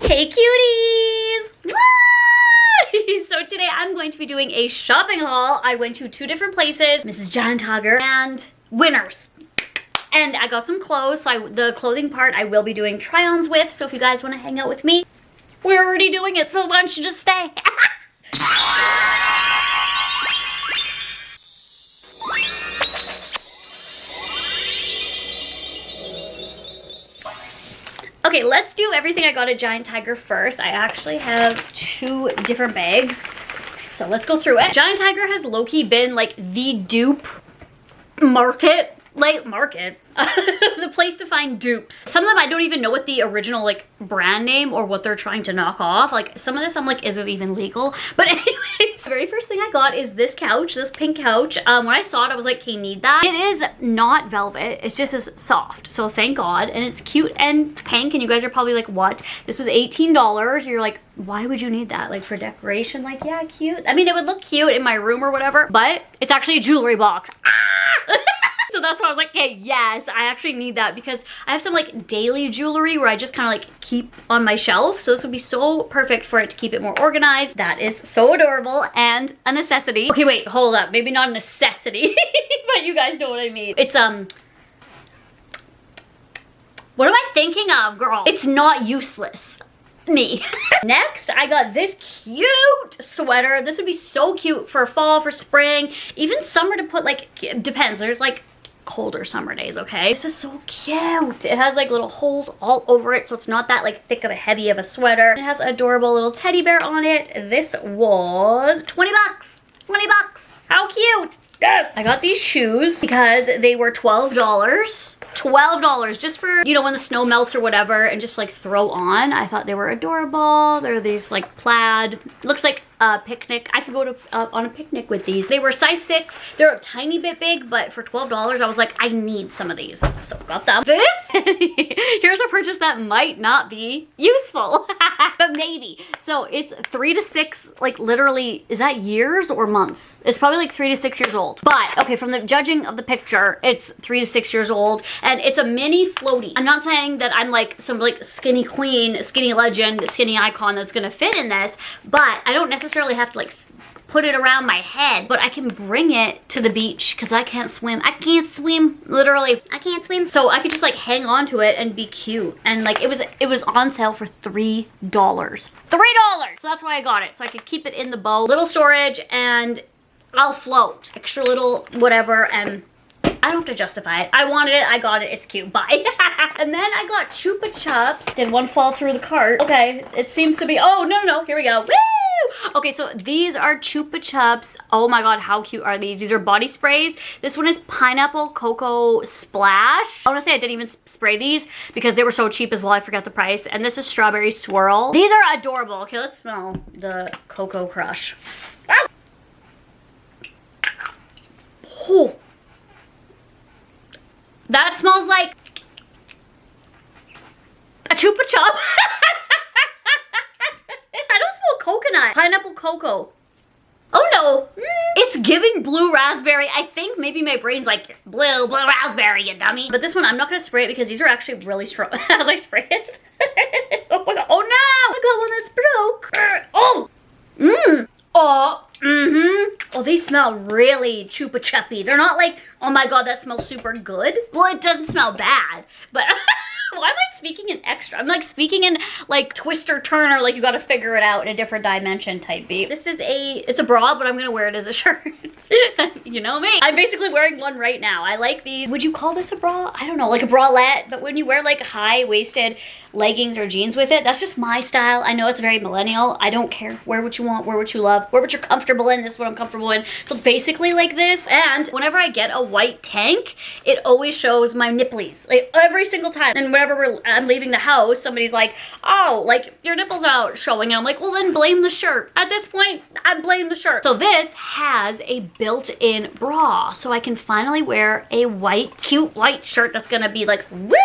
Hey cuties! So today I'm going to be doing a shopping haul. I went to two different places, Mrs. Giant Tiger and Winners. And I got some clothes, so the clothing part I will be doing try-ons with, so if you guys want to hang out with me, we're already doing it, so why don't you just stay? Okay, let's do everything I got at Giant Tiger first. I actually have two different bags, so let's go through it. Giant Tiger has low-key been like the dupe market. The place to find dupes. Some of them I don't even know what the original like brand name or what they're trying to knock off. Like some of this I'm like, is it even legal? But anyways, the very first thing I got is this couch, this pink couch. When I saw it, I was like, hey, need that. It is not velvet, it's just as soft. So thank God, and it's cute and pink, and you guys are probably like, what? This was $18. You're like, why would you need that? Like for decoration? Like, yeah, cute. I mean, it would look cute in my room or whatever, but it's actually a jewelry box. So that's why I was like, okay, yes, I actually need that because I have some like daily jewelry where I just kind of like keep on my shelf. So this would be so perfect for it to keep it more organized. That is so adorable and a necessity. Okay, wait, hold up. Maybe not a necessity, but you guys know what I mean. It's, what am I thinking of, girl? It's not useless. Me. Next, I got this cute sweater. This would be so cute for fall, for spring, even summer to put like, depends. There's like colder summer days, okay? This is so cute. It has like little holes all over it, so it's not that like thick of a heavy of a sweater. It has an adorable little teddy bear on it. This was 20 bucks. 20 bucks. How cute. Yes. I got these shoes because they were $12. $12 just for, you know, when the snow melts or whatever and just like throw on. I thought they were adorable. They're these like plaid, looks like a picnic. I could go to on a picnic with these. They were size 6. They're a tiny bit big, but for $12 I was like, I need some of these, so got them. This here's a purchase that might not be useful but maybe. So it's 3 to 6, like literally, is that years or months? It's probably like 3 to 6 years old, but okay, from the judging of the picture, it's 3 to 6 years old. And it's a mini floaty. I'm not saying that I'm like some like skinny queen, skinny legend, skinny icon that's gonna fit in this, but I don't necessarily have to like put it around my head, but I can bring it to the beach because I can't swim. I can't swim, literally. I can't swim. So I could just like hang on to it and be cute. And like it was on sale for $3. $3! So that's why I got it. So I could keep it in the boat. Little storage and I'll float. Extra little whatever, and I don't have to justify it. I wanted it, I got it, it's cute, bye. And then I got Chupa Chups. Did one fall through the cart? Okay, it seems to be, oh, no, here we go. Woo! Okay, so these are Chupa Chups. Oh my God, how cute are these? These are body sprays. This one is Pineapple Cocoa Splash. I wanna say I didn't even spray these because they were so cheap as well, I forgot the price. And this is Strawberry Swirl. These are adorable. Okay, let's smell the Cocoa Crush. Ah! Oh. That smells like a Chupa Chup. I don't smell coconut. Pineapple cocoa. Oh no, it's giving blue raspberry. I think maybe my brain's like, blue raspberry, you dummy. But this one, I'm not gonna spray it because these are actually really strong. As I spray it. Oh my God, oh no, I got one that's broke. Oh, oh, oh, they smell really Chupa Chuppy. They're not like, oh my God, that smells super good. Well, it doesn't smell bad, but why am I speaking in extra? I'm like speaking in like Twister Turner, like you gotta figure it out in a different dimension type beat. This is it's a bra, but I'm gonna wear it as a shirt. You know me. I'm basically wearing one right now. I like these. Would you call this a bra? I don't know, like a bralette, but when you wear like high-waisted leggings or jeans with it, that's just my style. I know it's very millennial. I don't care. Wear what you want, wear what you love, wear what you're comfortable in. This is what I'm comfortable in. So it's basically like this. And whenever I get a white tank, it always shows my nipplies. Like every single time. And whenever I'm leaving the house, somebody's like, oh, like your nipples out showing. And I'm like, well then blame the shirt. At this point, I blame the shirt. So this has a built-in bra. So I can finally wear a white, cute white shirt that's gonna be like, woo,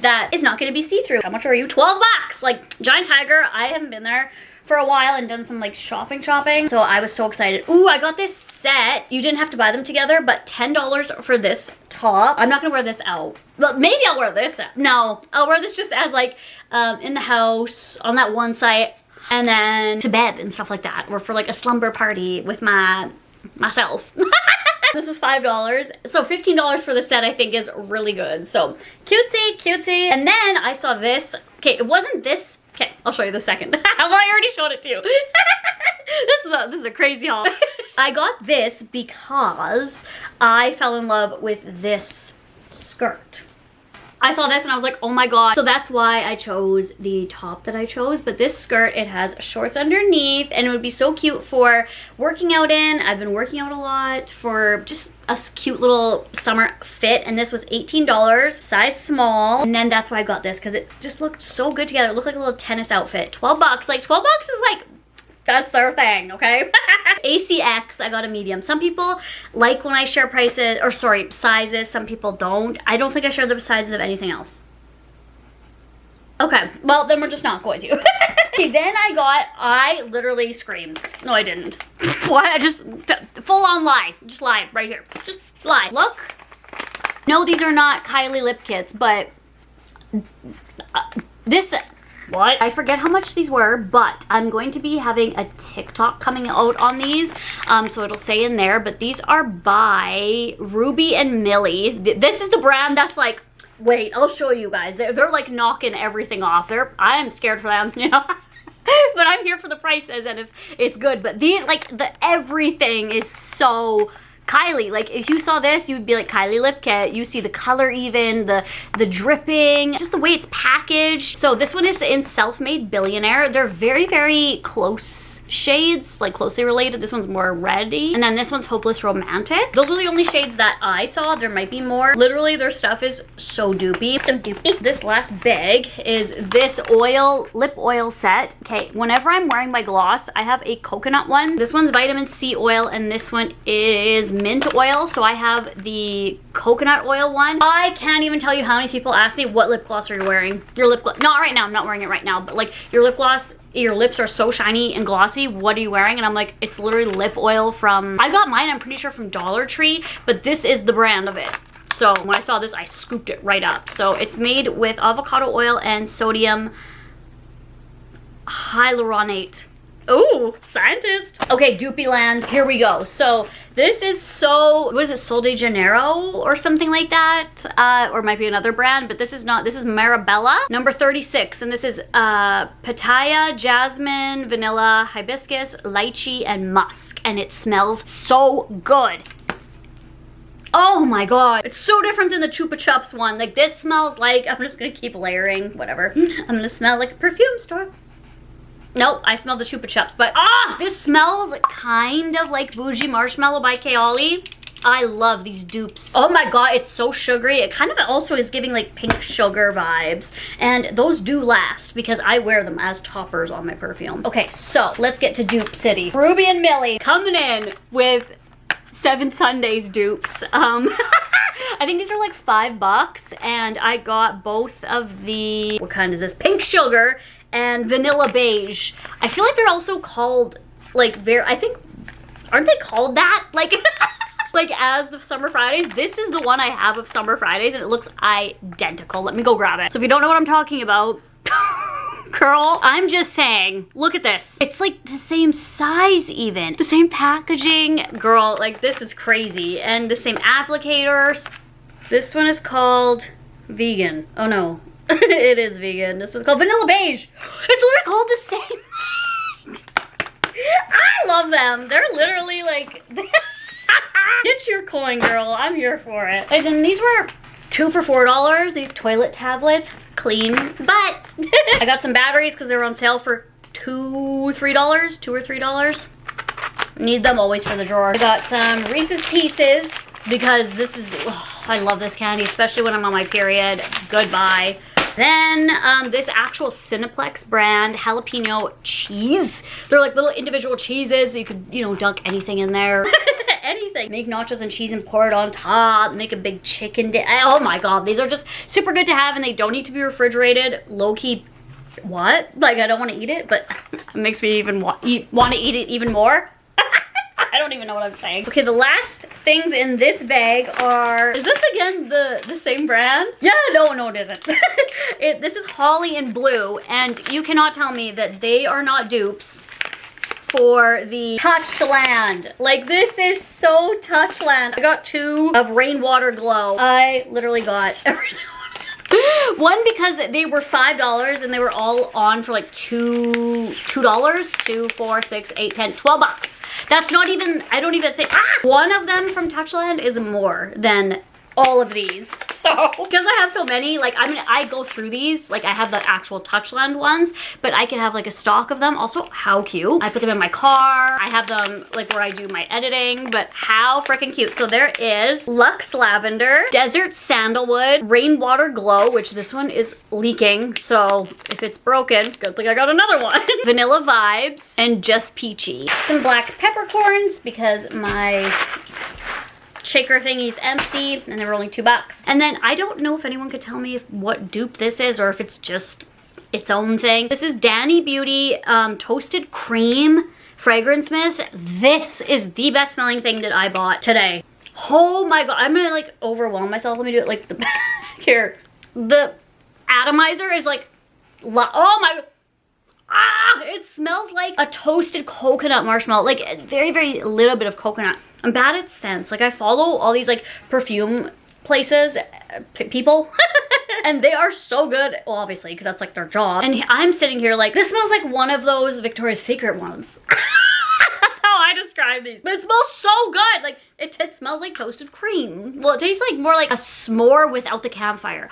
that is not gonna be see-through. How much are you? 12 bucks. Like Giant Tiger, I haven't been there for a while and done some like shopping. So I was so excited. Ooh, I got this set. You didn't have to buy them together, but $10 for this top. I'm not gonna wear this out. But maybe I'll wear this out. No, I'll wear this just as like in the house on that one site, and then to bed and stuff like that, or for like a slumber party with myself. This is $5, so $15 for the set I think is really good. So cutesy. And then I saw this. Okay, it wasn't this. Okay, I'll show you the second. I already showed it too. This is a crazy haul. I got this because I fell in love with this skirt. I saw this and I was like, oh my god. So that's why I chose the top that I chose. But this skirt, it has shorts underneath and it would be so cute for working out in. I've been working out a lot for just a cute little summer fit. And this was $18, size small. And then that's why I got this because it just looked so good together. It looked like a little tennis outfit. 12 bucks. Like 12 bucks is like, that's their thing, okay? ACX, I got a medium. Some people like when I share prices, or sorry, sizes. Some people don't. I don't think I share the sizes of anything else. Okay, well, then we're just not going to. Okay, then I literally screamed. No, I didn't. What? I just, full on lie. Just lie right here. Just lie. Look. No, these are not Kylie lip kits, but this... What? I forget how much these were, but I'm going to be having a TikTok coming out on these, so it'll say in there, but these are by Ruby and Millie. This is the brand that's like, wait, I'll show you guys. They're like knocking everything off. I am scared for them, you know? But I'm here for the prices and if it's good. But these, like, everything is so... Kylie, like if you saw this, you would be like Kylie lip kit. You see the color even, the dripping, just the way it's packaged. So this one is in Self-Made Billionaire. They're very, very close shades, like closely related. This one's more reddy. And then this one's Hopeless Romantic. Those are the only shades that I saw. There might be more. Literally, their stuff is so doopy. So doopy. This last bag is this lip oil set. Okay, whenever I'm wearing my gloss, I have a coconut one. This one's vitamin C oil and this one is mint oil. So I have the coconut oil one. I can't even tell you how many people ask me, what lip gloss are you wearing? Your lip gloss. Not right now, I'm not wearing it right now, but like your lip gloss, your lips are so shiny and glossy, what are you wearing? And I'm like, it's literally lip oil from, I got mine, I'm pretty sure from Dollar Tree, but this is the brand of it. So when I saw this, I scooped it right up. So it's made with avocado oil and sodium hyaluronate. Oh, scientist. Okay, Doopy Land, here we go. So this is what is it, Sol de Janeiro or something like that? Or might be another brand, but this is not, this is Marabella, number 36. And this is pitaya, jasmine, vanilla, hibiscus, lychee, and musk. And it smells so good. Oh my god, it's so different than the Chupa Chups one. Like this smells like, I'm just gonna keep layering, whatever. I'm gonna smell like a perfume store. Nope, I smell the Chupa Chups, but this smells kind of like Bougie Marshmallow by Kaoli. I love these dupes. Oh my god, it's so sugary. It kind of also is giving like pink sugar vibes. And those do last because I wear them as toppers on my perfume. Okay, so let's get to Dupe City. Ruby and Millie coming in with 7 Sundays dupes. I think these are like $5 and I got both of the, what kind is this? Pink Sugar and Vanilla Beige. I feel like they're also called like I think, aren't they called that? Like, like as the Summer Fridays. This is the one I have of Summer Fridays and it looks identical. Let me go grab it. So if you don't know what I'm talking about, girl, I'm just saying, look at this. It's like the same size even. The same packaging. Girl, like this is crazy. And the same applicators. This one is called Vegan. Oh no. It is vegan. This was called Vanilla Beige. It's literally called the same thing. I love them. They're literally like, get your coin, girl. I'm here for it. And then these were 2 for $4. These toilet tablets, clean, but I got some batteries because they were on sale for $2 or $3. Need them always for the drawer. I got some Reese's Pieces because this is, I love this candy, especially when I'm on my period. Goodbye. Then this actual Cineplex brand jalapeno cheese. They're like little individual cheeses. So you could, you know, dunk anything in there. Anything. Make nachos and cheese and pour it on top. Make a big chicken dip. Oh my god, these are just super good to have and they don't need to be refrigerated. Low-key what? Like, I don't want to eat it, but it makes me even want to eat it even more. I don't even know what I'm saying. Okay, the last things in this bag are, is this again the same brand? Yeah, no, it isn't. This is Holly and Blue, and you cannot tell me that they are not dupes for the Touchland. Like, this is so Touchland. I got 2 of Rainwater Glow. I literally got every one because they were $5 and they were all on for like $2, 2, 4, 6, 8, 10, 12 bucks. That's not even, I don't even think, one of them from Touchland is more than all of these. So, because I have so many, like, I go through these, like, I have the actual Touchland ones, but I can have, like, a stock of them. Also, how cute. I put them in my car. I have them, like, where I do my editing, but how freaking cute. So there is Luxe Lavender, Desert Sandalwood, Rainwater Glow, which this one is leaking, so if it's broken, good thing I got another one. Vanilla Vibes, and Just Peachy. Some black peppercorns, because my shaker thingy's empty, and they were only $2. And then I don't know if anyone could tell me what dupe this is, or if it's just its own thing. This is Danny Beauty Toasted Cream Fragrance Mist. This is the best smelling thing that I bought today. Oh my god, I'm gonna like overwhelm myself. Let me do it like the here. The atomizer is like, oh my, it smells like a toasted coconut marshmallow, like very, very little bit of coconut. I'm bad at scents. Like, I follow all these like perfume places, people, and they are so good. Well, obviously, because that's like their job. And I'm sitting here like, this smells like one of those Victoria's Secret ones. That's how I describe these. But it smells so good. Like, it smells like toasted cream. Well, it tastes like more like a s'more without the campfire.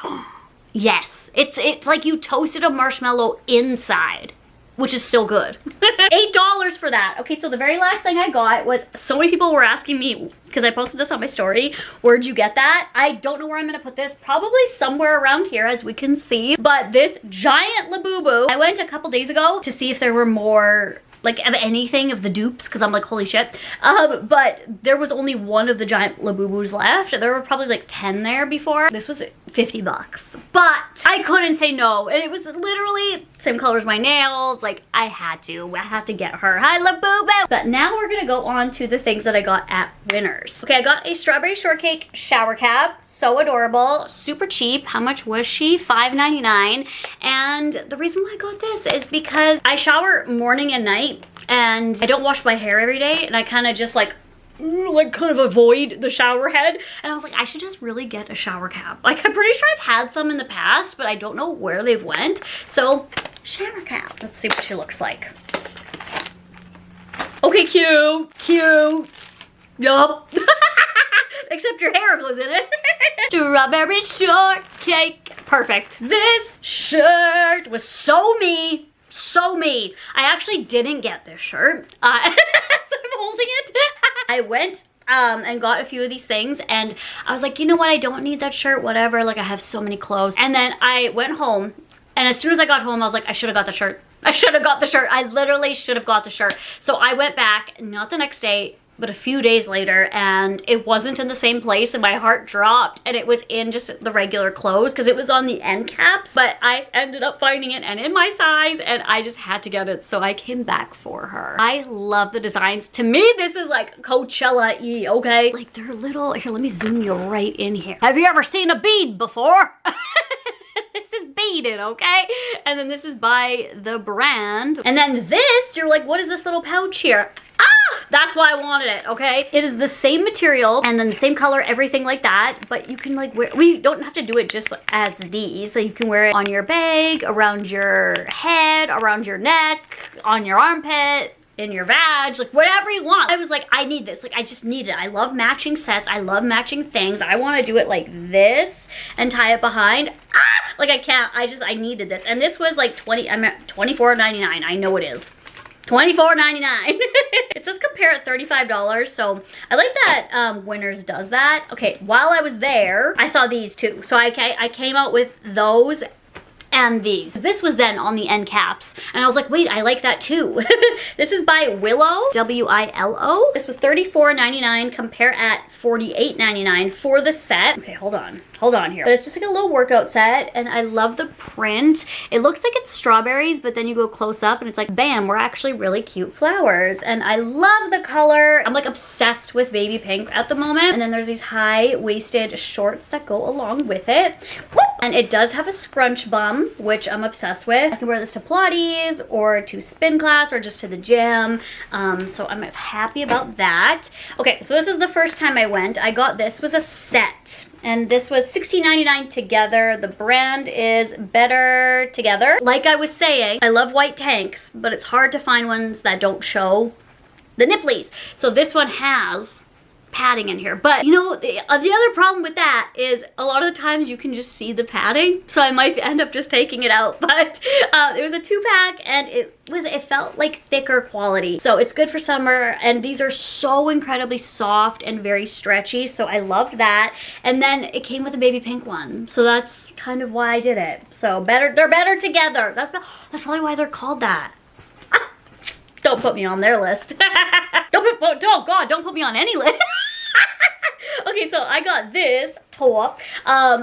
Yes, it's like you toasted a marshmallow inside, which is still good. $8 for that. Okay, so the very last thing I got was, so many people were asking me, because I posted this on my story, where'd you get that? I don't know where I'm gonna put this. Probably somewhere around here, as we can see. But this giant Labubu, I went a couple days ago to see if there were more, like, of anything of the dupes, because I'm like, holy shit. But there was only one of the giant Labubus left. There were probably like 10 there before. This was $50. But I couldn't say no. And it was literally same color as my nails. Like, I had to get her. Hi, Labubu! But now we're gonna go on to the things that I got at Winners. Okay, I got a strawberry shortcake shower cap. So adorable, super cheap. How much was she? $5.99. And the reason why I got this is because I shower morning and night, and I don't wash my hair every day, and I kind of just like kind of avoid the shower head. And I was like, I should just really get a shower cap. Like, I'm pretty sure I've had some in the past, but I don't know where they've went. So, shower cap. Let's see what she looks like. Okay, cute. Yup. Except your hair was in it. Strawberry shortcake. Perfect. This shirt was so me. So me. I actually didn't get this shirt. So I'm holding it. I went and got a few of these things, and I was like, you know what? I don't need that shirt, whatever. Like, I have so many clothes. And then I went home, and as soon as I got home, I was like, I should have got the shirt. I should have got the shirt. I literally should have got the shirt. So I went back, not the next day, but a few days later, and it wasn't in the same place, and my heart dropped, and it was in just the regular clothes because it was on the end caps, but I ended up finding it and in my size, and I just had to get it, so I came back for her. I love the designs. To me, this is like Coachella-y, okay? Like, they're little, here, let me zoom you right in here. Have you ever seen a bead before? This is beaded, okay? And then this is by the brand. And then this, you're like, what is this little pouch here? That's why I wanted it, okay? It is the same material and then the same color, everything like that, but you can like wear, we don't have to do it just as these. So you can wear it on your bag, around your head, around your neck, on your armpit, in your vag, like whatever you want. I was like, I need this. Like, I just need it. I love matching sets. I love matching things. I want to do it like this and tie it behind. Like, I can't, I needed this. And this was like $24.99. I know it is. $24.99. It says compare at $35, so I like that Winners does that. Okay, while I was there, I saw these two. So I came out with those and these. This was then on the end caps, and I was like, wait, I like that too. This is by Willow, W-I-L-O. This was $34.99, compare at $48.99 for the set. Okay, hold on here. But it's just like a little workout set, and I love the print. It looks like it's strawberries, but then you go close up and it's like, bam, we're actually really cute flowers. And I love the color. I'm like obsessed with baby pink at the moment. And then there's these high-waisted shorts that go along with it. And it does have a scrunch bum, which I'm obsessed with. I can wear this to Pilates or to spin class or just to the gym. So I'm happy about that. Okay, so this is the first time I went. I got this was a set. And this was $16.99 together. The brand is Better Together. Like I was saying, I love white tanks, but it's hard to find ones that don't show the nipplies. So this one has padding in here, but you know, the other problem with that is a lot of the times you can just see the padding, so I might end up just taking it out. But it was a 2-pack, and it felt like thicker quality, so it's good for summer. And these are so incredibly soft and very stretchy, so I loved that. And then it came with a baby pink one, so that's kind of why I did it. So they're better together. That's probably why they're called that. Don't put me on their list. Don't put me on any list. Okay, so I got this top.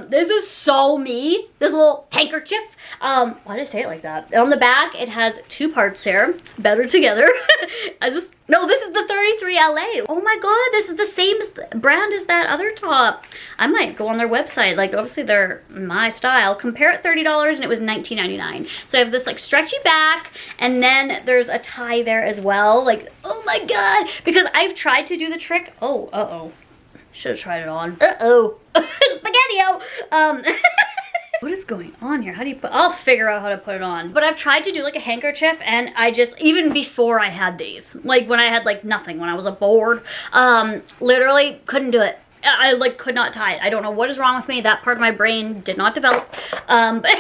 This is so me. This little handkerchief. Why did I say it like that? On the back, it has 2 parts here. Better Together. No, this is the 33LA. Oh my god, this is the same brand as that other top. I might go on their website. Like, obviously they're my style. Compare at $30 and it was $19.99. So I have this like stretchy back, and then there's a tie there as well. Like, oh my god, because I've tried to do the trick. Oh, uh-oh. Should have tried it on. Uh-oh. Spaghetti-o. What is going on here? How do you I'll figure out how to put it on. But I've tried to do like a handkerchief, and I just, even before I had these, like when I had like nothing, when I was bored, literally couldn't do it. I like could not tie it. I don't know what is wrong with me. That part of my brain did not develop. But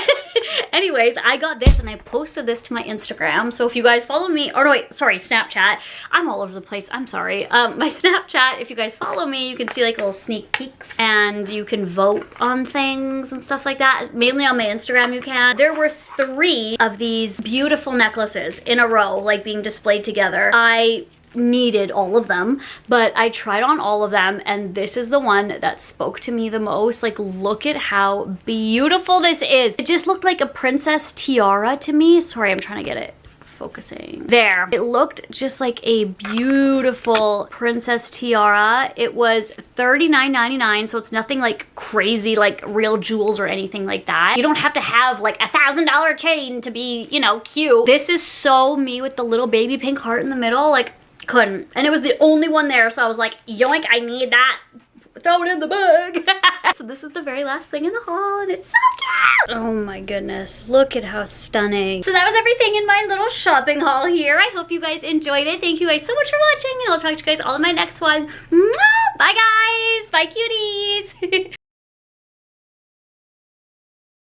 anyways, I got this and I posted this to my Instagram. So if you guys follow me, or no, wait, sorry, Snapchat. I'm all over the place. I'm sorry. My Snapchat, if you guys follow me, you can see like little sneak peeks, and you can vote on things and stuff like that. Mainly on my Instagram you can. There were 3 of these beautiful necklaces in a row, like being displayed together. I needed all of them, but I tried on all of them, and this is the one that spoke to me the most. Like, look at how beautiful this is. It just looked like a princess tiara to me. Sorry, I'm trying to get it focusing. There. It looked just like a beautiful princess tiara. It was $39.99, so it's nothing like crazy, like real jewels or anything like that. You don't have to have like $1,000 chain to be, you know, cute. This is so me with the little baby pink heart in the middle. Like, couldn't. And it was the only one there, so I was like, yoink, I need that. Throw it in the bag. So this is the very last thing in the haul, and it's so cute. Oh my goodness, look at how stunning. So that was everything in my little shopping haul here. I hope you guys enjoyed it. Thank you guys so much for watching, and I'll talk to you guys all in my next one. Mwah! Bye guys. Bye cuties.